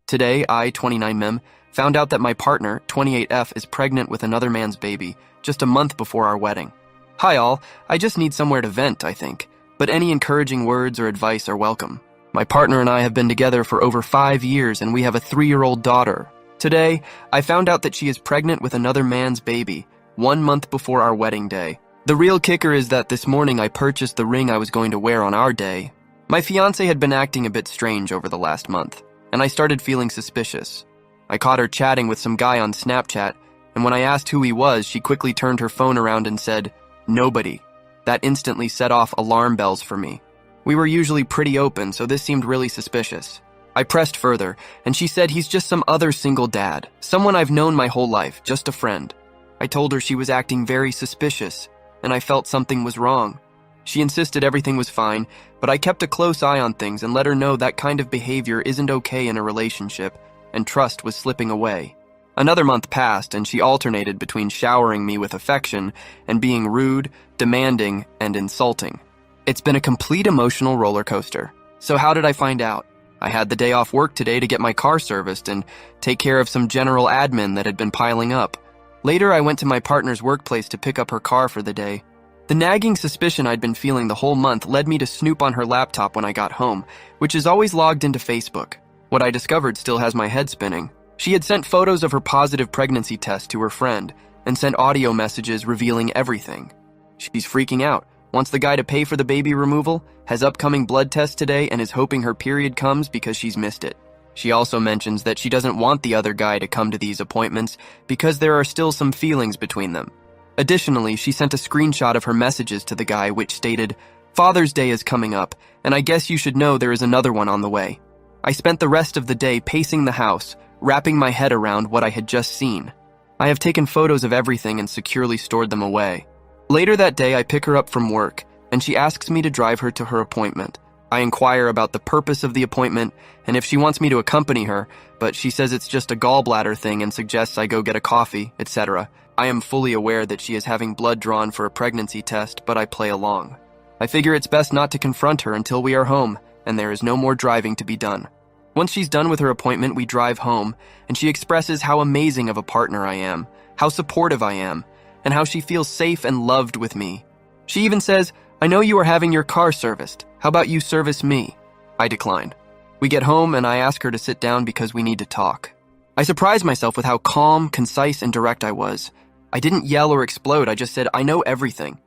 Today, I, 29mem, found out that my partner, 28F, is pregnant with another man's baby, just a month before our wedding. Hi all, I just need somewhere to vent, I think, but any encouraging words or advice are welcome. My partner and I have been together for over 5 years and we have a 3-year-old daughter. Today, I found out that she is pregnant with another man's baby, 1 month before our wedding day. The real kicker is that this morning I purchased the ring I was going to wear on our day. My fiancée had been acting a bit strange over the last month, and I started feeling suspicious. I caught her chatting with some guy on Snapchat, and when I asked who he was, she quickly turned her phone around and said, "Nobody." That instantly set off alarm bells for me. We were usually pretty open, so this seemed really suspicious. I pressed further, and she said he's just some other single dad, someone I've known my whole life, just a friend. I told her she was acting very suspicious, and I felt something was wrong. She insisted everything was fine, but I kept a close eye on things and let her know that kind of behavior isn't okay in a relationship, and trust was slipping away. Another month passed, and she alternated between showering me with affection and being rude, demanding, and insulting. It's been a complete emotional roller coaster. So how did I find out? I had the day off work today to get my car serviced and take care of some general admin that had been piling up. Later, I went to my partner's workplace to pick up her car for the day. The nagging suspicion I'd been feeling the whole month led me to snoop on her laptop when I got home, which is always logged into Facebook. What I discovered still has my head spinning. She had sent photos of her positive pregnancy test to her friend and sent audio messages revealing everything. She's freaking out, wants the guy to pay for the baby removal, has upcoming blood tests today, and is hoping her period comes because she's missed it. She also mentions that she doesn't want the other guy to come to these appointments because there are still some feelings between them. Additionally, she sent a screenshot of her messages to the guy which stated, "Father's Day is coming up, and I guess you should know there is another one on the way." I spent the rest of the day pacing the house, wrapping my head around what I had just seen. I have taken photos of everything and securely stored them away. Later that day, I pick her up from work, and she asks me to drive her to her appointment. I inquire about the purpose of the appointment and if she wants me to accompany her, but she says it's just a gallbladder thing and suggests I go get a coffee, etc. I am fully aware that she is having blood drawn for a pregnancy test, but I play along. I figure it's best not to confront her until we are home, and there is no more driving to be done. Once she's done with her appointment, we drive home, and she expresses how amazing of a partner I am, how supportive I am, and how she feels safe and loved with me. She even says, "I know you are having your car serviced. How about you service me?" I decline. We get home, and I ask her to sit down because we need to talk. I surprise myself with how calm, concise, and direct I was. I didn't yell or explode, I just said, "I know everything.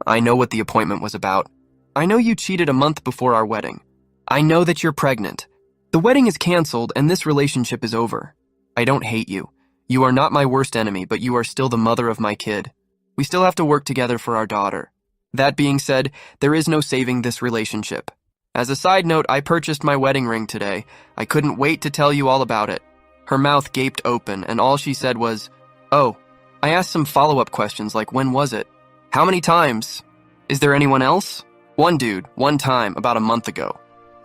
I know what the appointment was about. I know you cheated a month before our wedding. I know that you're pregnant. The wedding is canceled, and this relationship is over. I don't hate you. You are not my worst enemy, but you are still the mother of my kid. We still have to work together for our daughter. That being said, there is no saving this relationship. As a side note, I purchased my wedding ring today. I couldn't wait to tell you all about it." Her mouth gaped open, and all she said was, "Oh." I asked some follow-up questions like, "When was it? How many times? Is there anyone else?" "One dude, one time, about a month ago."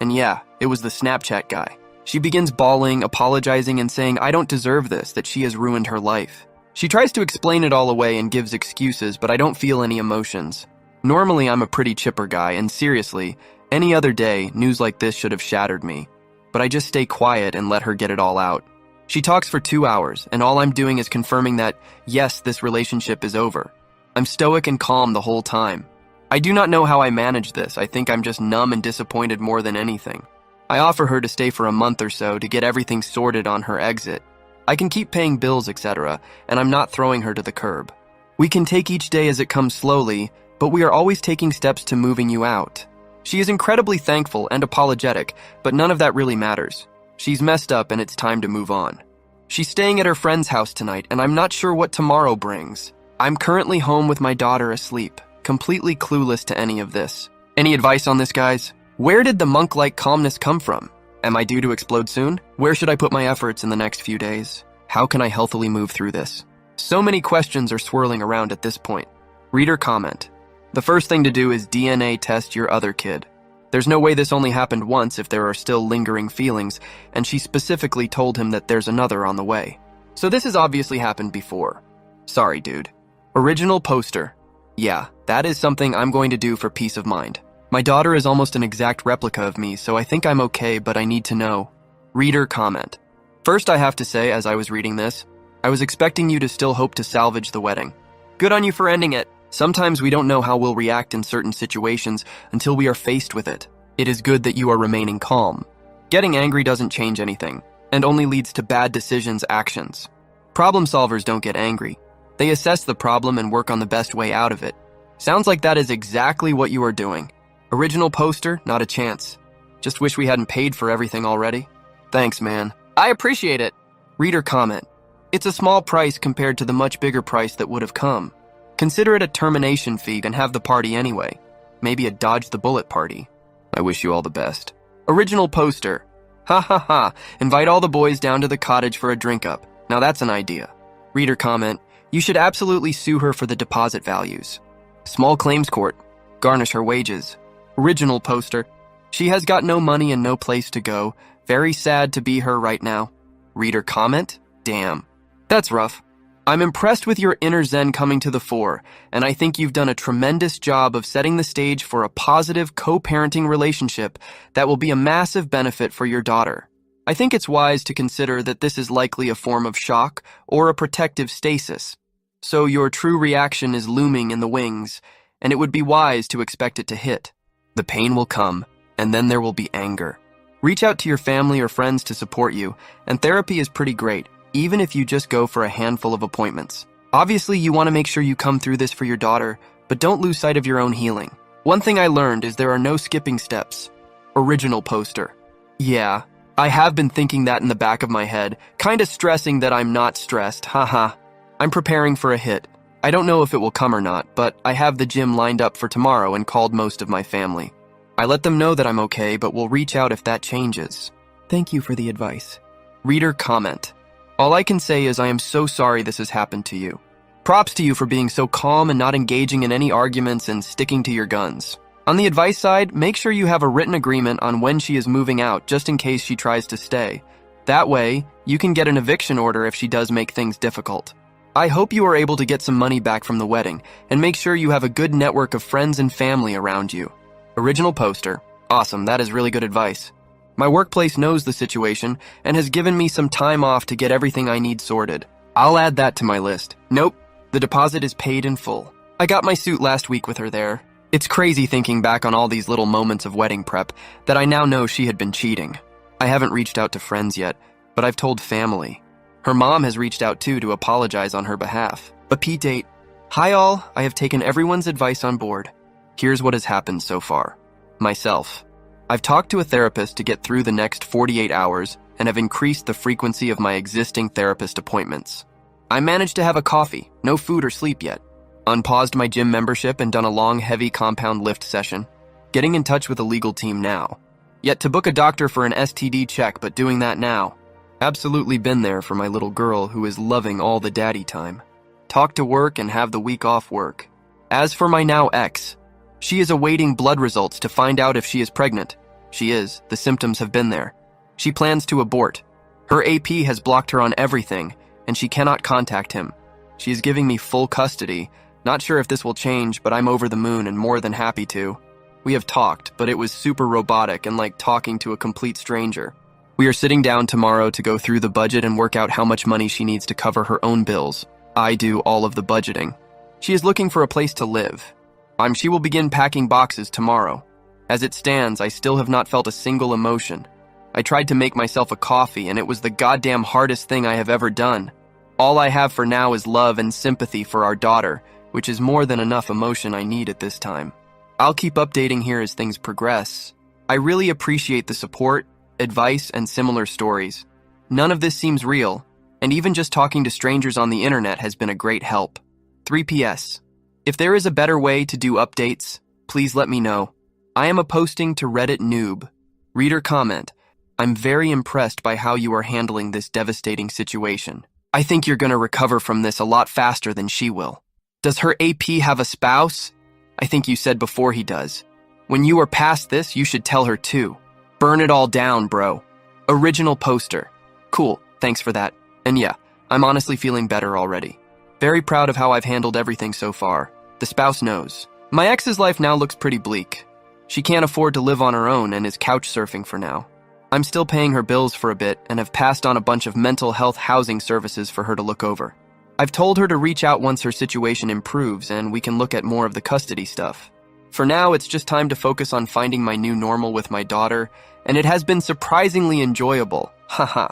And yeah, it was the Snapchat guy. She begins bawling, apologizing, and saying I don't deserve this, that she has ruined her life. She tries to explain it all away and gives excuses, but I don't feel any emotions. Normally, I'm a pretty chipper guy, and seriously, any other day, news like this should have shattered me. But I just stay quiet and let her get it all out. She talks for 2 hours, and all I'm doing is confirming that, yes, this relationship is over. I'm stoic and calm the whole time. I do not know how I manage this. I think I'm just numb and disappointed more than anything. I offer her to stay for a month or so to get everything sorted on her exit. I can keep paying bills, etc., and I'm not throwing her to the curb. We can take each day as it comes slowly, but we are always taking steps to moving you out. She is incredibly thankful and apologetic, but none of that really matters. She's messed up and it's time to move on. She's staying at her friend's house tonight, and I'm not sure what tomorrow brings. I'm currently home with my daughter asleep, completely clueless to any of this. Any advice on this, guys? Where did the monk-like calmness come from? Am I due to explode soon? Where should I put my efforts in the next few days? How can I healthily move through this? So many questions are swirling around at this point. Reader comment. The first thing to do is DNA test your other kid. There's no way this only happened once if there are still lingering feelings, and she specifically told him that there's another on the way. So this has obviously happened before. Sorry, dude. Original poster. Yeah, that is something I'm going to do for peace of mind. My daughter is almost an exact replica of me, so I think I'm okay, but I need to know. Reader comment. First, I have to say, as I was reading this, I was expecting you to still hope to salvage the wedding. Good on you for ending it. Sometimes we don't know how we'll react in certain situations until we are faced with it. It is good that you are remaining calm. Getting angry doesn't change anything, and only leads to bad decisions, actions. Problem solvers don't get angry. They assess the problem and work on the best way out of it. Sounds like that is exactly what you are doing. Original poster, not a chance. Just wish we hadn't paid for everything already. Thanks, man. I appreciate it. Reader comment. It's a small price compared to the much bigger price that would have come. Consider it a termination fee and have the party anyway. Maybe a dodge the bullet party. I wish you all the best. Original poster. Ha ha ha. Invite all the boys down to the cottage for a drink up. Now that's an idea. Reader comment. You should absolutely sue her for the deposit values. Small claims court. Garnish her wages. Original poster. She has got no money and no place to go. Very sad to be her right now. Reader comment. Damn. That's rough. I'm impressed with your inner zen coming to the fore, and I think you've done a tremendous job of setting the stage for a positive co-parenting relationship that will be a massive benefit for your daughter. I think it's wise to consider that this is likely a form of shock or a protective stasis. So your true reaction is looming in the wings, and it would be wise to expect it to hit. The pain will come, and then there will be anger. Reach out to your family or friends to support you, and therapy is pretty great, even if you just go for a handful of appointments. Obviously, you want to make sure you come through this for your daughter, but don't lose sight of your own healing. One thing I learned is there are no skipping steps. Original poster. Yeah, I have been thinking that in the back of my head, kinda stressing that I'm not stressed, haha. I'm preparing for a hit. I don't know if it will come or not, but I have the gym lined up for tomorrow and called most of my family. I let them know that I'm okay, but will reach out if that changes. Thank you for the advice. Reader comment. All I can say is I am so sorry this has happened to you. Props to you for being so calm and not engaging in any arguments and sticking to your guns. On the advice side, make sure you have a written agreement on when she is moving out just in case she tries to stay. That way, you can get an eviction order if she does make things difficult. I hope you are able to get some money back from the wedding and make sure you have a good network of friends and family around you. Original poster. Awesome, that is really good advice. My workplace knows the situation and has given me some time off to get everything I need sorted. I'll add that to my list. Nope, the deposit is paid in full. I got my suit last week with her there. It's crazy thinking back on all these little moments of wedding prep that I now know she had been cheating. I haven't reached out to friends yet, but I've told family. Her mom has reached out too to apologize on her behalf. But P-date. Hi all, I have taken everyone's advice on board. Here's what has happened so far. Myself. I've talked to a therapist to get through the next 48 hours and have increased the frequency of my existing therapist appointments. I managed to have a coffee, no food or sleep yet. Unpaused my gym membership and done a long, heavy compound lift session. Getting in touch with a legal team now. Yet to book a doctor for an STD check, but doing that now. Absolutely been there for my little girl who is loving all the daddy time. Talk to work and have the week off work. As for my now ex, she is awaiting blood results to find out if she is pregnant. She is. The symptoms have been there. She plans to abort. Her AP has blocked her on everything, and she cannot contact him. She is giving me full custody. Not sure if this will change, but I'm over the moon and more than happy to. We have talked, but it was super robotic and like talking to a complete stranger. We are sitting down tomorrow to go through the budget and work out how much money she needs to cover her own bills. I do all of the budgeting. She is looking for a place to live. She will begin packing boxes tomorrow. As it stands, I still have not felt a single emotion. I tried to make myself a coffee, and it was the goddamn hardest thing I have ever done. All I have for now is love and sympathy for our daughter, which is more than enough emotion I need at this time. I'll keep updating here as things progress. I really appreciate the support, advice, and similar stories. None of this seems real, and even just talking to strangers on the internet has been a great help. 3PS. If there is a better way to do updates, please let me know. I am a posting to Reddit noob. Reader comment. I'm very impressed by how you are handling this devastating situation. I think you're gonna recover from this a lot faster than she will. Does her AP have a spouse? I think you said before he does. When you are past this, you should tell her too. Burn it all down, bro. Original poster. Cool, thanks for that. And yeah, I'm honestly feeling better already. Very proud of how I've handled everything so far. The spouse knows. My ex's life now looks pretty bleak. She can't afford to live on her own and is couch surfing for now. I'm still paying her bills for a bit and have passed on a bunch of mental health housing services for her to look over. I've told her to reach out once her situation improves and we can look at more of the custody stuff. For now, it's just time to focus on finding my new normal with my daughter, and it has been surprisingly enjoyable. Haha.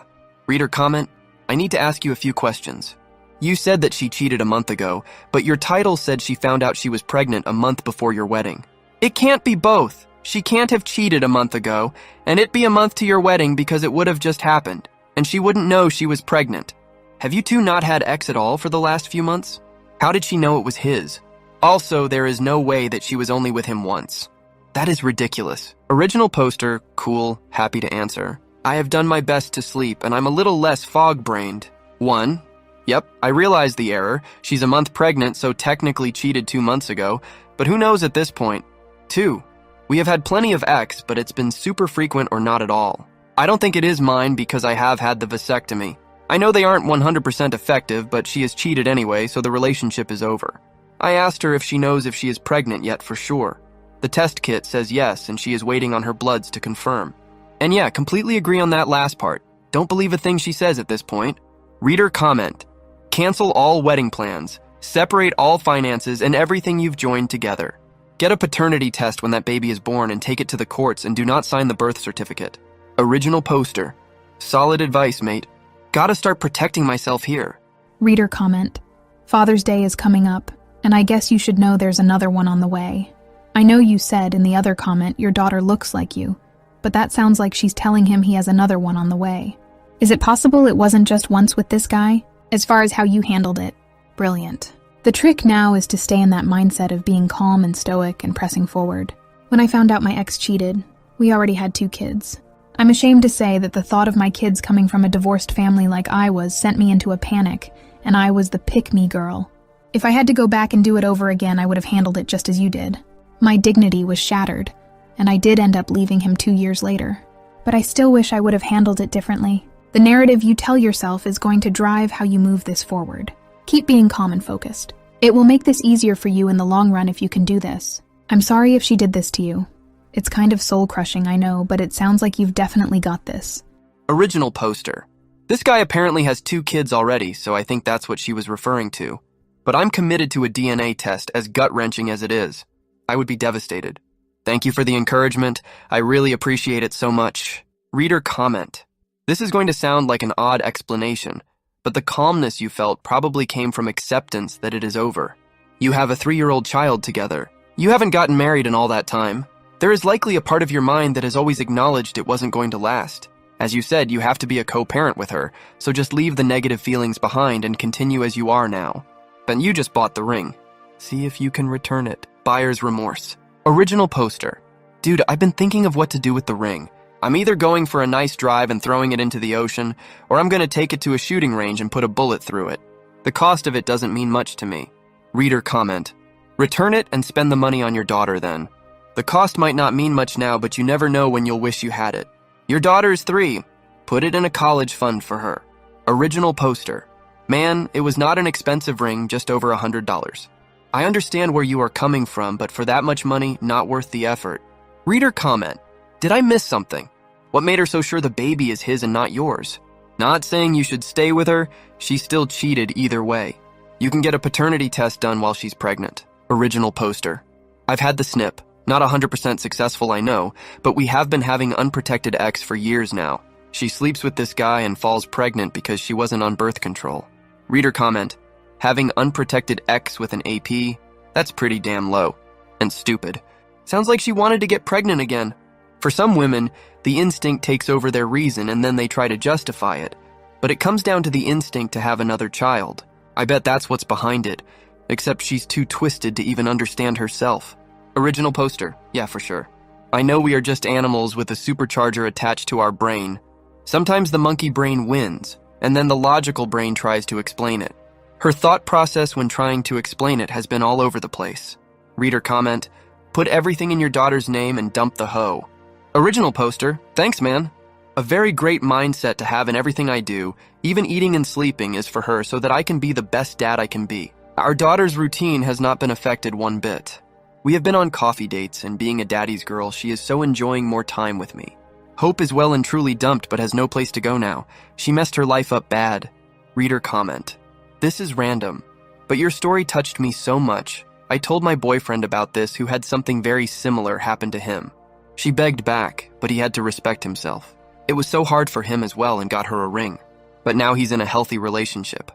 Reader comment, I need to ask you a few questions. You said that she cheated a month ago, but your title said she found out she was pregnant a month before your wedding. It can't be both. She can't have cheated a month ago, and it be a month to your wedding because it would have just happened, and she wouldn't know she was pregnant. Have you two not had X at all for the last few months? How did she know it was his? Also, there is no way that she was only with him once. That is ridiculous. Original poster, cool, happy to answer. I have done my best to sleep, and I'm a little less fog-brained. 1. Yep, I realized the error. She's a month pregnant, so technically cheated 2 months ago, but who knows at this point? 2. We have had plenty of X, but it's been super frequent or not at all. I don't think it is mine because I have had the vasectomy. I know they aren't 100% effective, but she has cheated anyway, so the relationship is over. I asked her if she knows if she is pregnant yet for sure. The test kit says yes, and she is waiting on her bloods to confirm. And yeah, completely agree on that last part. Don't believe a thing she says at this point. Reader comment. Cancel all wedding plans. Separate all finances and everything you've joined together. Get a paternity test when that baby is born and take it to the courts and do not sign the birth certificate. Original poster. Solid advice, mate. Gotta start protecting myself here. Reader comment. Father's Day is coming up, and I guess you should know there's another one on the way. I know you said in the other comment your daughter looks like you, but that sounds like she's telling him he has another one on the way. Is it possible it wasn't just once with this guy? As far as how you handled it, brilliant. The trick now is to stay in that mindset of being calm and stoic and pressing forward. When I found out my ex cheated, we already had 2 kids. I'm ashamed to say that the thought of my kids coming from a divorced family like I was sent me into a panic, and I was the pick-me girl. If I had to go back and do it over again, I would have handled it just as you did. My dignity was shattered, and I did end up leaving him 2 years later. But I still wish I would have handled it differently. The narrative you tell yourself is going to drive how you move this forward. Keep being calm and focused. It will make this easier for you in the long run if you can do this. I'm sorry if she did this to you. It's kind of soul-crushing, I know, but it sounds like you've definitely got this. Original poster. This guy apparently has 2 kids already, so I think that's what she was referring to. But I'm committed to a DNA test, as gut-wrenching as it is. I would be devastated. Thank you for the encouragement. I really appreciate it so much. Reader comment. This is going to sound like an odd explanation, but the calmness you felt probably came from acceptance that it is over. You have a 3-year-old child together. You haven't gotten married in all that time. There is likely a part of your mind that has always acknowledged it wasn't going to last. As you said, you have to be a co-parent with her, so just leave the negative feelings behind and continue as you are now. Then you just bought the ring. See if you can return it. Buyer's remorse. Original poster. Dude, I've been thinking of what to do with the ring. I'm either going for a nice drive and throwing it into the ocean, or I'm going to take it to a shooting range and put a bullet through it. The cost of it doesn't mean much to me. Reader comment. Return it and spend the money on your daughter then. The cost might not mean much now, but you never know when you'll wish you had it. Your daughter is 3. Put it in a college fund for her. Original poster. Man, it was not an expensive ring, just over $100. I understand where you are coming from, but for that much money, not worth the effort. Reader comment. Did I miss something? What made her so sure the baby is his and not yours? Not saying you should stay with her, she still cheated either way. You can get a paternity test done while she's pregnant. Original poster. I've had the snip. Not 100% successful, I know, but we have been having unprotected X for years now. She sleeps with this guy and falls pregnant because she wasn't on birth control. Reader comment. Having unprotected X with an AP? That's pretty damn low. And stupid. Sounds like she wanted to get pregnant again. For some women, the instinct takes over their reason and then they try to justify it. But it comes down to the instinct to have another child. I bet that's what's behind it, except she's too twisted to even understand herself. Original poster, yeah, for sure. I know we are just animals with a supercharger attached to our brain. Sometimes the monkey brain wins, and then the logical brain tries to explain it. Her thought process when trying to explain it has been all over the place. Reader comment, put everything in your daughter's name and dump the hoe. Original poster, thanks man. A very great mindset to have in everything I do, even eating and sleeping, is for her so that I can be the best dad I can be. Our daughter's routine has not been affected one bit. We have been on coffee dates, and being a daddy's girl, she is so enjoying more time with me. Hope is well and truly dumped but has no place to go now. She messed her life up bad. Reader comment. This is random, but your story touched me so much. I told my boyfriend about this who had something very similar happen to him. She begged back, but he had to respect himself. It was so hard for him as well and got her a ring. But now he's in a healthy relationship.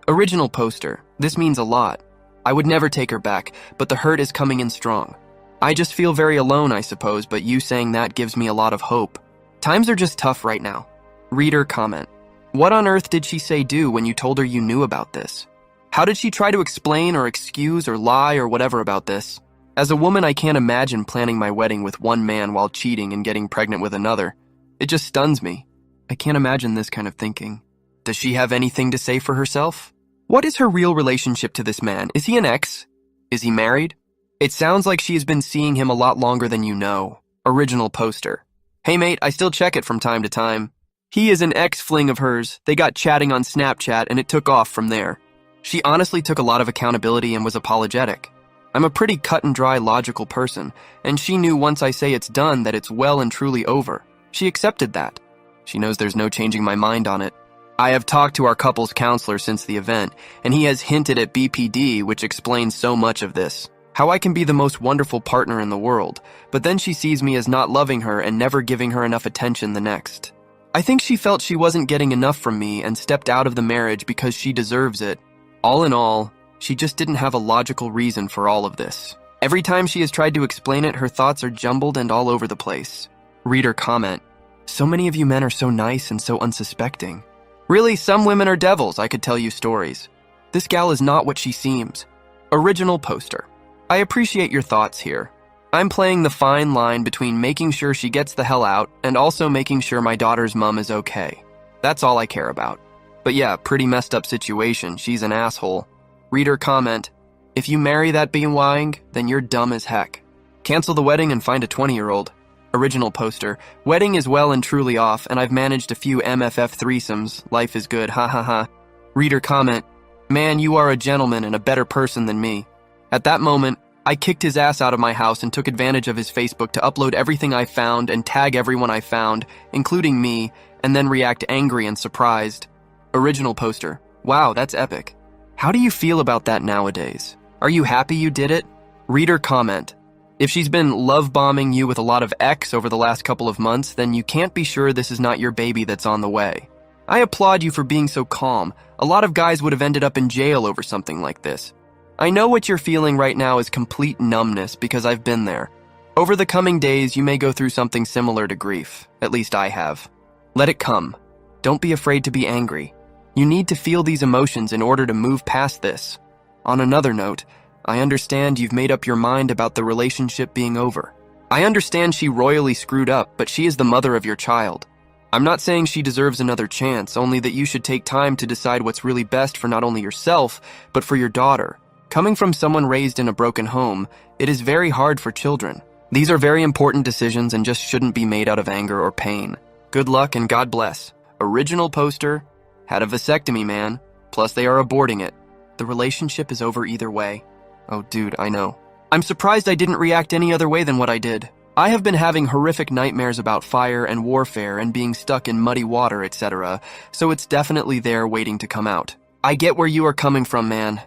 Original poster. This means a lot. I would never take her back, but the hurt is coming in strong. I just feel very alone, I suppose, but you saying that gives me a lot of hope. Times are just tough right now. Reader comment. What on earth did she say do when you told her you knew about this? How did she try to explain or excuse or lie or whatever about this? As a woman, I can't imagine planning my wedding with one man while cheating and getting pregnant with another. It just stuns me. I can't imagine this kind of thinking. Does she have anything to say for herself? What is her real relationship to this man? Is he an ex? Is he married? It sounds like she has been seeing him a lot longer than you know. Original poster. Hey mate, I still check it from time to time. He is an ex-fling of hers. They got chatting on Snapchat and it took off from there. She honestly took a lot of accountability and was apologetic. I'm a pretty cut and dry logical person, and she knew once I say it's done that it's well and truly over. She accepted that. She knows there's no changing my mind on it. I have talked to our couples counselor since the event, and he has hinted at BPD, which explains so much of this. How I can be the most wonderful partner in the world, but then she sees me as not loving her and never giving her enough attention the next. I think she felt she wasn't getting enough from me and stepped out of the marriage because she deserves it. All in all, she just didn't have a logical reason for all of this. Every time she has tried to explain it, her thoughts are jumbled and all over the place. Reader comment. So many of you men are so nice and so unsuspecting. Really, some women are devils, I could tell you stories. This gal is not what she seems. Original poster. I appreciate your thoughts here. I'm playing the fine line between making sure she gets the hell out and also making sure my daughter's mom is okay. That's all I care about. But yeah, pretty messed up situation. She's an asshole. Reader comment. If you marry that beanwang, then you're dumb as heck. Cancel the wedding and find a 20-year-old. Original poster. Wedding is well and truly off, and I've managed a few MFF threesomes. Life is good, ha ha ha. Reader comment. Man, you are a gentleman and a better person than me. At that moment, I kicked his ass out of my house and took advantage of his Facebook to upload everything I found and tag everyone I found, including me, and then react angry and surprised. Original poster. Wow, that's epic. How do you feel about that nowadays? Are you happy you did it? Reader comment. If she's been love-bombing you with a lot of X over the last couple of months, then you can't be sure this is not your baby that's on the way. I applaud you for being so calm. A lot of guys would have ended up in jail over something like this. I know what you're feeling right now is complete numbness because I've been there. Over the coming days, you may go through something similar to grief. At least I have. Let it come. Don't be afraid to be angry. You need to feel these emotions in order to move past this. On another note, I understand you've made up your mind about the relationship being over. I understand she royally screwed up, but she is the mother of your child. I'm not saying she deserves another chance, only that you should take time to decide what's really best for not only yourself, but for your daughter. Coming from someone raised in a broken home, it is very hard for children. These are very important decisions and just shouldn't be made out of anger or pain. Good luck and God bless. Original poster. Had a vasectomy, man. Plus they are aborting it. The relationship is over either way. Oh, dude, I know. I'm surprised I didn't react any other way than what I did. I have been having horrific nightmares about fire and warfare and being stuck in muddy water, etc., so it's definitely there waiting to come out. I get where you are coming from, man.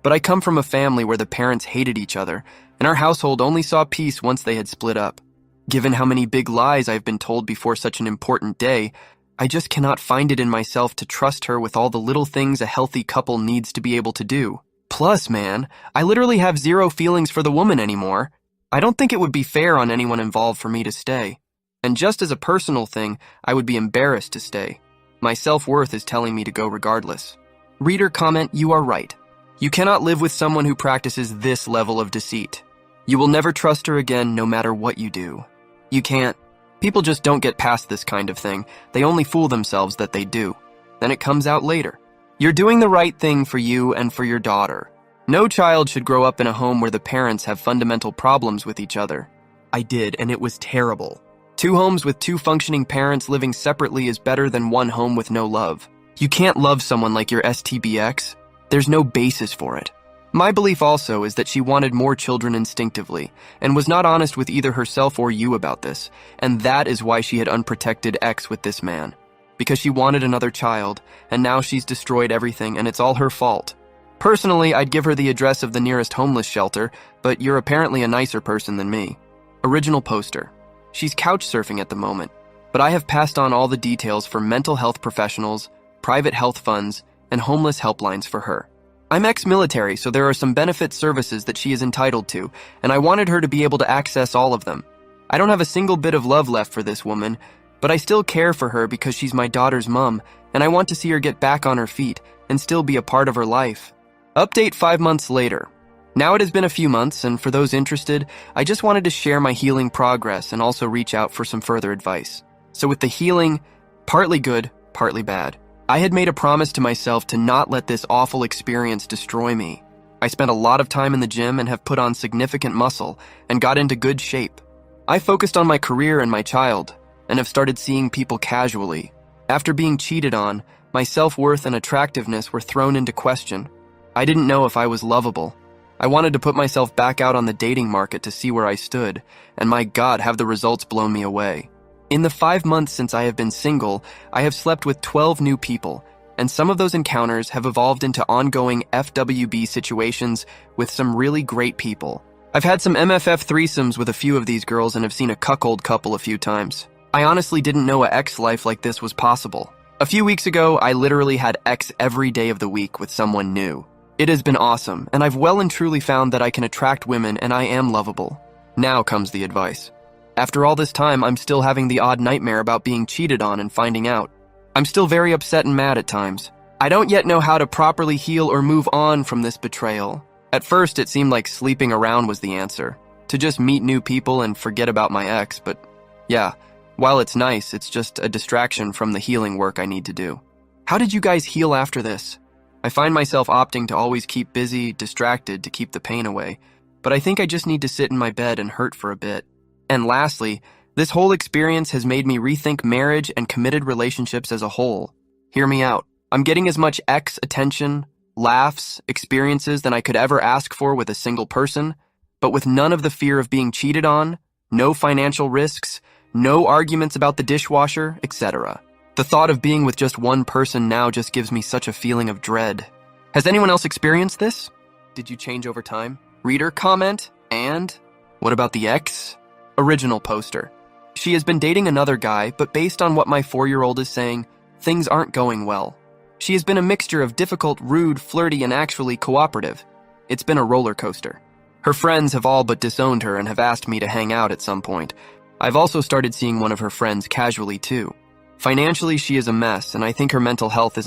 But I come from a family where the parents hated each other, and our household only saw peace once they had split up. Given how many big lies I've been told before such an important day, I just cannot find it in myself to trust her with all the little things a healthy couple needs to be able to do. Plus, man, I literally have zero feelings for the woman anymore. I don't think it would be fair on anyone involved for me to stay. And just as a personal thing, I would be embarrassed to stay. My self-worth is telling me to go regardless. Reader comment, you are right. You cannot live with someone who practices this level of deceit. You will never trust her again no matter what you do. You can't. People just don't get past this kind of thing. They only fool themselves that they do. Then it comes out later. You're doing the right thing for you and for your daughter. No child should grow up in a home where the parents have fundamental problems with each other. I did, and it was terrible. 2 homes with 2 functioning parents living separately is better than 1 home with no love. You can't love someone like your STBX. There's no basis for it. My belief also is that she wanted more children instinctively, and was not honest with either herself or you about this, and that is why she had unprotected X with this man. Because she wanted another child, and now she's destroyed everything, and it's all her fault. Personally, I'd give her the address of the nearest homeless shelter, but you're apparently a nicer person than me. Original poster. She's couch surfing at the moment, but I have passed on all the details for mental health professionals, private health funds, and homeless helplines for her. I'm ex-military, so there are some benefit services that she is entitled to, and I wanted her to be able to access all of them. I don't have a single bit of love left for this woman, but I still care for her because she's my daughter's mom, and I want to see her get back on her feet and still be a part of her life. Update 5 months later. Now it has been a few months, and for those interested, I just wanted to share my healing progress and also reach out for some further advice. So with the healing, partly good, partly bad. I had made a promise to myself to not let this awful experience destroy me. I spent a lot of time in the gym and have put on significant muscle and got into good shape. I focused on my career and my child, and have started seeing people casually. After being cheated on, my self-worth and attractiveness were thrown into question. I didn't know if I was lovable. I wanted to put myself back out on the dating market to see where I stood, and my God, have the results blown me away. In the 5 months since I have been single, I have slept with 12 new people, and some of those encounters have evolved into ongoing FWB situations with some really great people. I've had some MFF threesomes with a few of these girls and have seen a cuckold couple a few times. I honestly didn't know a X life like this was possible. A few weeks ago, I literally had X every day of the week with someone new. It has been awesome, and I've well and truly found that I can attract women and I am lovable. Now comes the advice. After all this time, I'm still having the odd nightmare about being cheated on and finding out. I'm still very upset and mad at times. I don't yet know how to properly heal or move on from this betrayal. At first, it seemed like sleeping around was the answer. To just meet new people and forget about my ex, but yeah, while it's nice, it's just a distraction from the healing work I need to do. How did you guys heal after this? I find myself opting to always keep busy, distracted to keep the pain away, but I think I just need to sit in my bed and hurt for a bit. And lastly, this whole experience has made me rethink marriage and committed relationships as a whole. Hear me out. I'm getting as much X attention, laughs, experiences than I could ever ask for with a single person, but with none of the fear of being cheated on, no financial risks, no arguments about the dishwasher, etc. The thought of being with just one person now just gives me such a feeling of dread. Has anyone else experienced this? Did you change over time? Reader comment? And? What about the ex? Original poster. She has been dating another guy, but based on what my 4-year-old is saying, things aren't going well. She has been a mixture of difficult, rude, flirty, and actually cooperative. It's been a roller coaster. Her friends have all but disowned her and have asked me to hang out at some point. I've also started seeing one of her friends casually too. Financially, she is a mess, and I think her mental health is